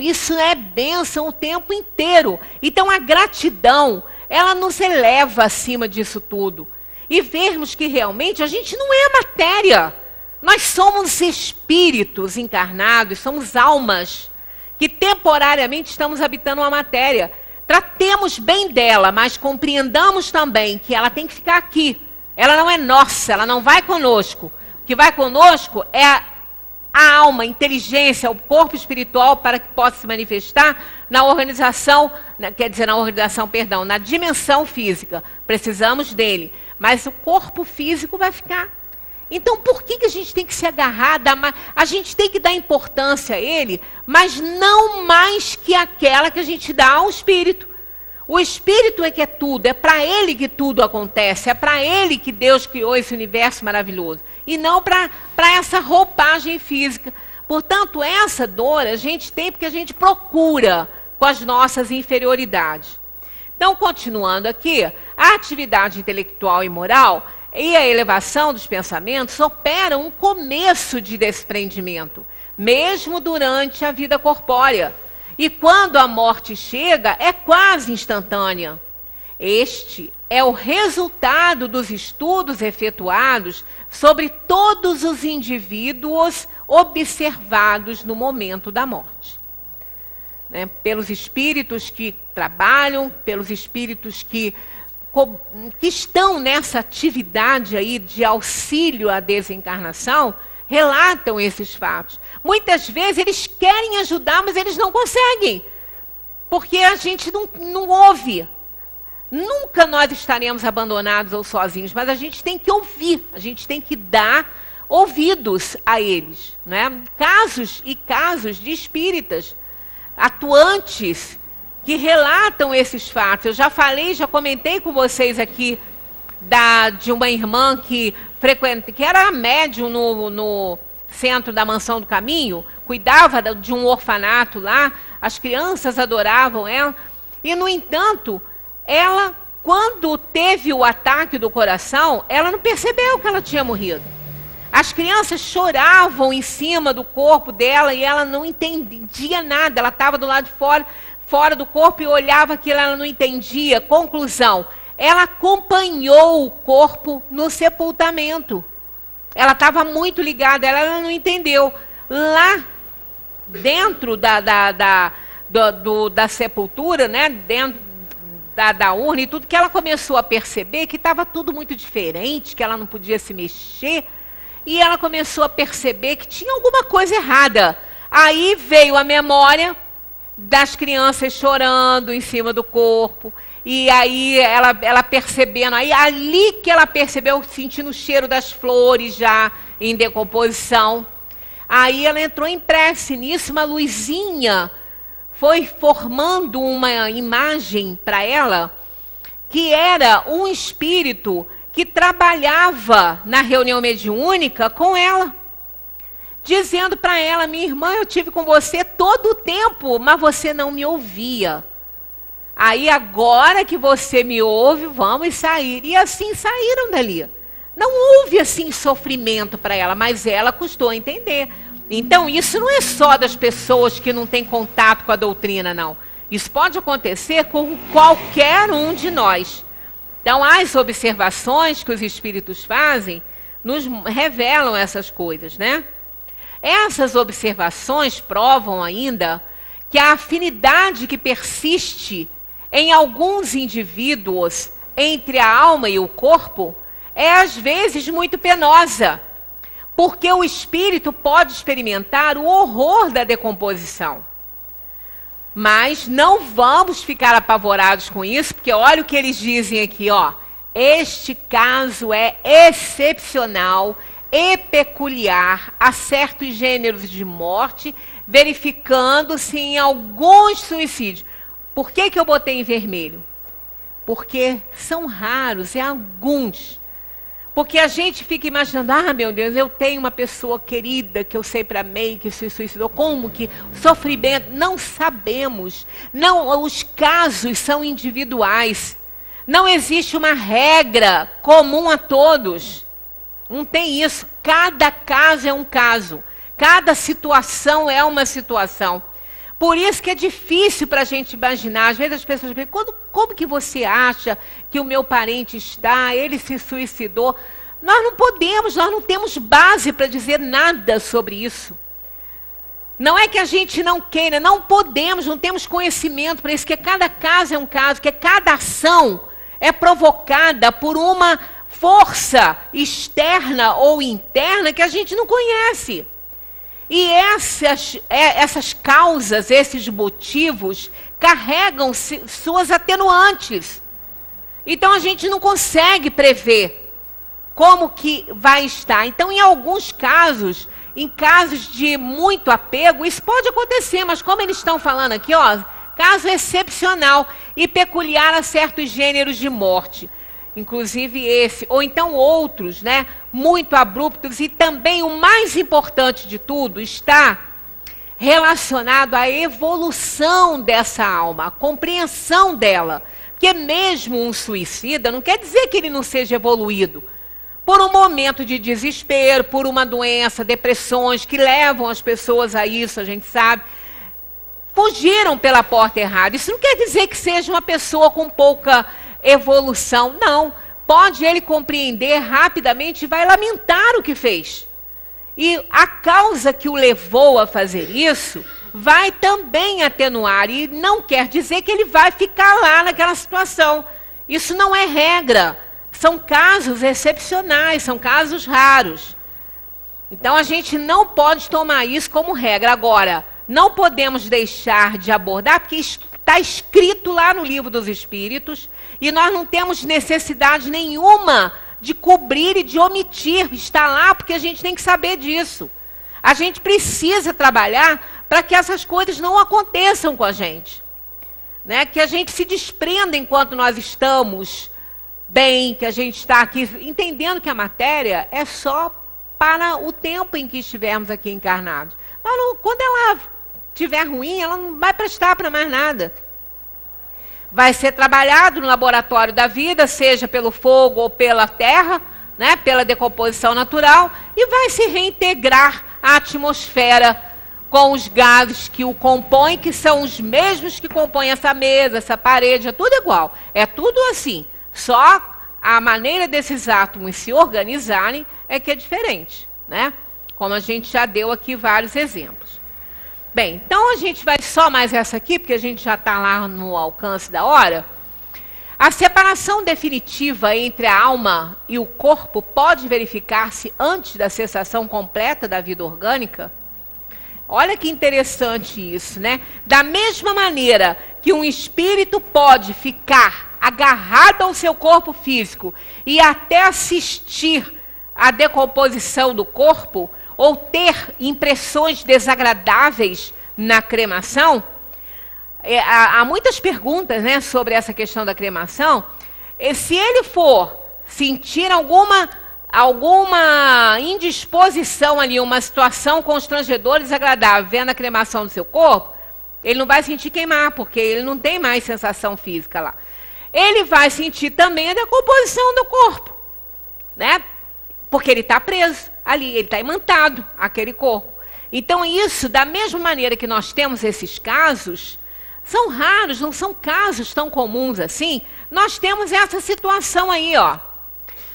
o tempo inteiro. Então a gratidão, ela nos eleva acima disso tudo. E vermos que realmente a gente não é matéria. Nós somos espíritos encarnados, somos almas que temporariamente estamos habitando uma matéria. Tratemos bem dela, mas compreendamos também que ela tem que ficar aqui. Ela não é nossa, ela não vai conosco. O que vai conosco é a alma, a inteligência, o corpo espiritual para que possa se manifestar na na dimensão física. Precisamos dele, mas o corpo físico vai ficar. Então, por que a gente tem que se agarrar? A gente tem que dar importância a ele, mas não mais que aquela que a gente dá ao espírito. O espírito é que é tudo, é para ele que tudo acontece, é para ele que Deus criou esse universo maravilhoso, e não para essa roupagem física. Portanto, essa dor a gente tem porque a gente procura com as nossas inferioridades. Então, continuando aqui, a atividade intelectual e moral e a elevação dos pensamentos operam um começo de desprendimento, mesmo durante a vida corpórea. E quando a morte chega, é quase instantânea. Este é o resultado dos estudos efetuados sobre todos os indivíduos observados no momento da morte. Pelos espíritos que trabalham, pelos espíritos que estão nessa atividade aí de auxílio à desencarnação, relatam esses fatos. Muitas vezes eles querem ajudar, mas eles não conseguem, porque a gente não ouve. Nunca nós estaremos abandonados ou sozinhos, mas a gente tem que ouvir, a gente tem que dar ouvidos a eles. Casos e casos de espíritas atuantes que relatam esses fatos. Eu já falei, já comentei com vocês aqui de uma irmã que era médium no centro da Mansão do Caminho, cuidava de um orfanato lá, as crianças adoravam ela, e, no entanto, ela, quando teve o ataque do coração, ela não percebeu que ela tinha morrido. As crianças choravam em cima do corpo dela e ela não entendia nada, ela estava do lado de fora do corpo e olhava aquilo, ela não entendia. Conclusão, ela acompanhou o corpo no sepultamento. Ela estava muito ligada, ela não entendeu. Lá dentro da sepultura, dentro da urna e tudo, que ela começou a perceber que estava tudo muito diferente, que ela não podia se mexer, e ela começou a perceber que tinha alguma coisa errada. Aí veio a memória das crianças chorando em cima do corpo, e aí ela percebendo, aí ali que ela percebeu, sentindo o cheiro das flores já em decomposição, aí ela entrou em prece. Nisso, uma luzinha foi formando uma imagem para ela, que era um espírito que trabalhava na reunião mediúnica com ela, dizendo para ela: minha irmã, eu tive com você todo o tempo, mas você não me ouvia. Aí agora que você me ouve, vamos sair. E assim saíram dali. Não houve assim sofrimento para ela, mas ela custou a entender. Então isso não é só das pessoas que não têm contato com a doutrina, não. Isso pode acontecer com qualquer um de nós. Então as observações que os espíritos fazem nos revelam essas coisas, Essas observações provam ainda que a afinidade que persiste em alguns indivíduos entre a alma e o corpo é às vezes muito penosa, porque o espírito pode experimentar o horror da decomposição. Mas não vamos ficar apavorados com isso, porque olha o que eles dizem aqui, este caso é excepcional e peculiar a certos gêneros de morte, verificando-se em alguns suicídios. Por que eu botei em vermelho? Porque são raros, alguns. Porque a gente fica imaginando, meu Deus, eu tenho uma pessoa querida que eu sempre amei, que se suicidou. Como que sofrimento? Não sabemos. Não, os casos são individuais. Não existe uma regra comum a todos. Não tem isso. Cada caso é um caso. Cada situação é uma situação. Por isso que é difícil para a gente imaginar. Às vezes as pessoas perguntam, como que você acha que o meu parente está? Ele se suicidou. Nós não podemos, nós não temos base para dizer nada sobre isso. Não é que a gente não queira, não podemos, não temos conhecimento para isso, que cada caso é um caso, que cada ação é provocada por uma força externa ou interna que a gente não conhece. E essas causas, esses motivos, carregam suas atenuantes. Então a gente não consegue prever como que vai estar. Então, em alguns casos, em casos de muito apego, isso pode acontecer, mas como eles estão falando aqui, ó, caso excepcional e peculiar a certos gêneros de morte. Inclusive esse, ou então outros, né, muito abruptos, e também o mais importante de tudo está relacionado à evolução dessa alma, a compreensão dela. Porque mesmo um suicida não quer dizer que ele não seja evoluído. Por um momento de desespero, por uma doença, depressões que levam as pessoas a isso, a gente sabe, fugiram pela porta errada. Isso não quer dizer que seja uma pessoa com pouca evolução, não. Pode ele compreender rapidamente e vai lamentar o que fez. E a causa que o levou a fazer isso vai também atenuar. E não quer dizer que ele vai ficar lá naquela situação. Isso não é regra. São casos excepcionais, são casos raros. Então a gente não pode tomar isso como regra. Agora, não podemos deixar de abordar, porque está escrito lá no Livro dos Espíritos, e nós não temos necessidade nenhuma de cobrir e de omitir. Está lá porque a gente tem que saber disso. A gente precisa trabalhar para que essas coisas não aconteçam com a gente. Né? Que a gente se desprenda enquanto nós estamos bem, que a gente está aqui entendendo que a matéria é só para o tempo em que estivermos aqui encarnados. Quando ela estiver ruim, ela não vai prestar para mais nada. Vai ser trabalhado no laboratório da vida, seja pelo fogo ou pela terra, né, pela decomposição natural, e vai se reintegrar à atmosfera com os gases que o compõem, que são os mesmos que compõem essa mesa, essa parede, é tudo igual. É tudo assim. Só a maneira desses átomos se organizarem é que é diferente, né? Como a gente já deu aqui vários exemplos. Bem, então a gente vai só mais essa aqui, porque a gente já está lá no alcance da hora. A separação definitiva entre a alma e o corpo pode verificar-se antes da cessação completa da vida orgânica? Olha que interessante isso, né? Da mesma maneira que um espírito pode ficar agarrado ao seu corpo físico e até assistir à decomposição do corpo, ou ter impressões desagradáveis na cremação, há muitas perguntas, né, sobre essa questão da cremação. Se ele for sentir alguma indisposição ali, uma situação constrangedora, desagradável, vendo a cremação do seu corpo, ele não vai sentir queimar, porque ele não tem mais sensação física lá. Ele vai sentir também a decomposição do corpo, né? Porque ele está preso ali, ele está imantado, aquele corpo. Então isso, da mesma maneira que nós temos esses casos, são raros, não são casos tão comuns assim, nós temos essa situação aí, ó.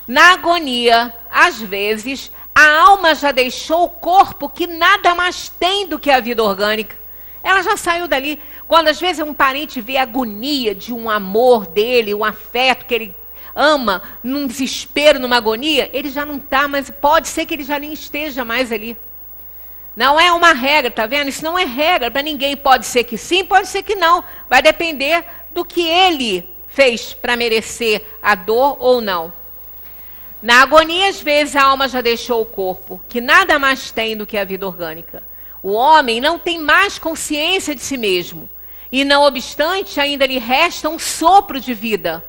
Na agonia, às vezes, a alma já deixou o corpo que nada mais tem do que a vida orgânica. Ela já saiu dali. Quando às vezes um parente vê a agonia de um amor dele, um afeto que ele ama, num desespero, numa agonia, ele já não está, mas pode ser que ele já nem esteja mais ali. Não é uma regra, tá vendo? Isso não é regra para ninguém. Pode ser que sim, pode ser que não. Vai depender do que ele fez para merecer a dor ou não. Na agonia, às vezes, a alma já deixou o corpo, que nada mais tem do que a vida orgânica. O homem não tem mais consciência de si mesmo. E, não obstante, ainda lhe resta um sopro de vida.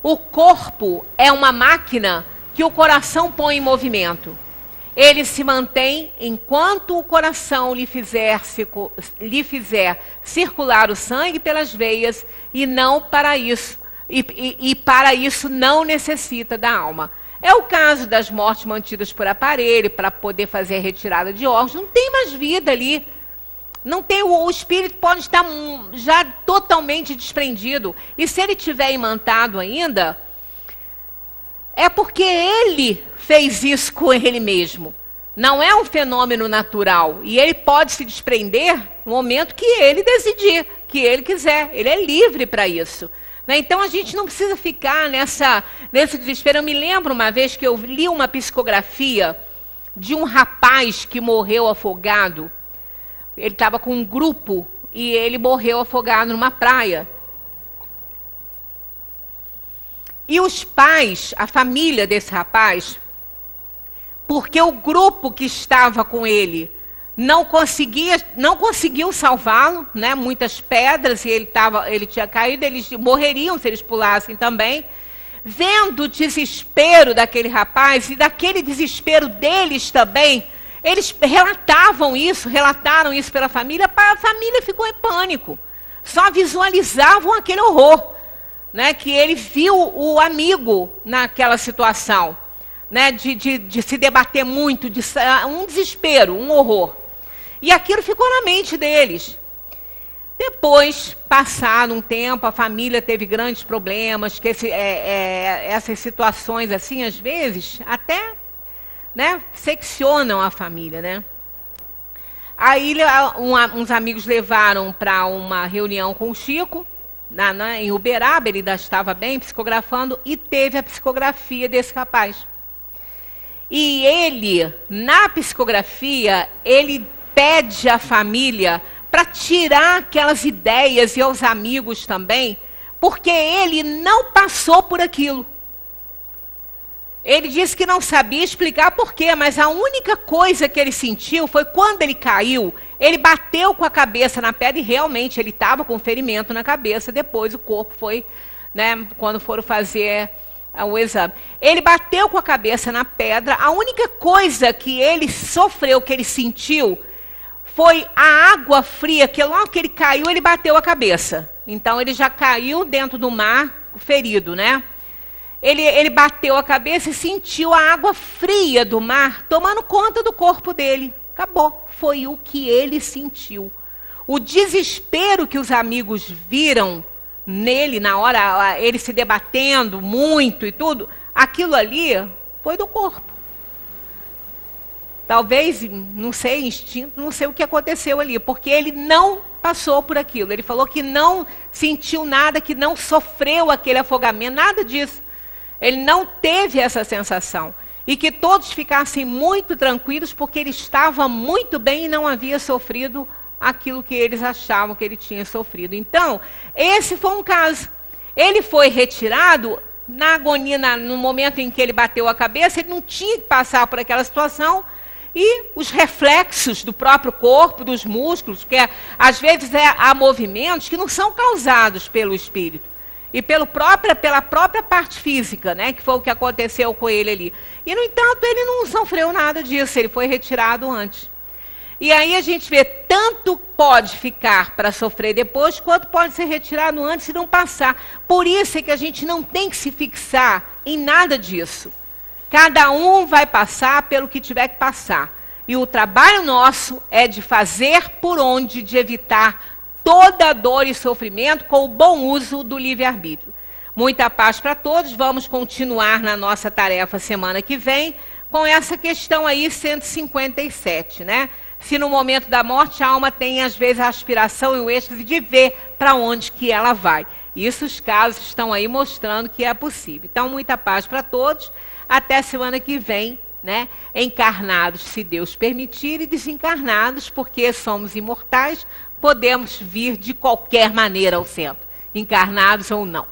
O corpo é uma máquina que o coração põe em movimento. Ele se mantém enquanto o coração lhe fizer circular o sangue pelas veias, e não para isso, e para isso não necessita da alma. É o caso das mortes mantidas por aparelho, para poder fazer a retirada de órgãos. Não tem mais vida ali. Não tem, o espírito pode estar já totalmente desprendido. E se ele estiver imantado ainda, é porque ele fez isso com ele mesmo. Não é um fenômeno natural. E ele pode se desprender no momento que ele decidir, que ele quiser. Ele é livre para isso. Né? Então a gente não precisa ficar nesse desespero. Eu me lembro uma vez que eu li uma psicografia de um rapaz que morreu afogado. Ele estava com um grupo e ele morreu afogado numa praia. E os pais, a família desse rapaz, porque o grupo que estava com ele não conseguiu salvá-lo, né? Muitas pedras, e ele tinha caído, eles morreriam se eles pulassem também. Vendo o desespero daquele rapaz e daquele desespero deles também, eles relataram isso para a família ficou em pânico. Só visualizavam aquele horror, né? Que ele viu o amigo naquela situação, né? De se debater muito, um desespero, um horror. E aquilo ficou na mente deles. Depois, passado um tempo, a família teve grandes problemas, que essas situações assim, às vezes, até, né, seccionam a família, né? Aí uns amigos levaram para uma reunião com o Chico, em Uberaba, ele ainda estava bem psicografando, e teve a psicografia desse rapaz. E ele, na psicografia, ele pede à família para tirar aquelas ideias e aos amigos também, porque ele não passou por aquilo. Ele disse que não sabia explicar por quê, mas a única coisa que ele sentiu foi quando ele caiu, ele bateu com a cabeça na pedra e realmente ele estava com ferimento na cabeça. Depois o corpo foi, né, quando foram fazer o exame. Ele bateu com a cabeça na pedra, a única coisa que ele sofreu, que ele sentiu, foi a água fria, que logo que ele caiu, ele bateu a cabeça. Então, ele já caiu dentro do mar, ferido, né? Ele bateu a cabeça e sentiu a água fria do mar tomando conta do corpo dele. Acabou. Foi o que ele sentiu. O desespero que os amigos viram nele, na hora, ele se debatendo muito e tudo, aquilo ali foi do corpo. Talvez, não sei, instinto, não sei o que aconteceu ali, porque ele não passou por aquilo. Ele falou que não sentiu nada, que não sofreu aquele afogamento, nada disso. Ele não teve essa sensação. E que todos ficassem muito tranquilos, porque ele estava muito bem e não havia sofrido aquilo que eles achavam que ele tinha sofrido. Então, esse foi um caso. Ele foi retirado na agonia, no momento em que ele bateu a cabeça, ele não tinha que passar por aquela situação. E os reflexos do próprio corpo, dos músculos, que às vezes há movimentos que não são causados pelo espírito. E pela própria parte física, né, que foi o que aconteceu com ele ali. E, no entanto, ele não sofreu nada disso, ele foi retirado antes. E aí a gente vê, tanto pode ficar para sofrer depois, quanto pode ser retirado antes e não passar. Por isso é que a gente não tem que se fixar em nada disso. Cada um vai passar pelo que tiver que passar. E o trabalho nosso é de fazer por onde, de evitar toda dor e sofrimento com o bom uso do livre-arbítrio. Muita paz para todos. Vamos continuar na nossa tarefa semana que vem com essa questão aí 157, né? Se no momento da morte a alma tem às vezes a aspiração e o êxtase de ver para onde que ela vai. Isso os casos estão aí mostrando que é possível. Então, muita paz para todos. Até semana que vem, né? Encarnados, se Deus permitir, e desencarnados, porque somos imortais, podemos vir de qualquer maneira ao centro, encarnados ou não.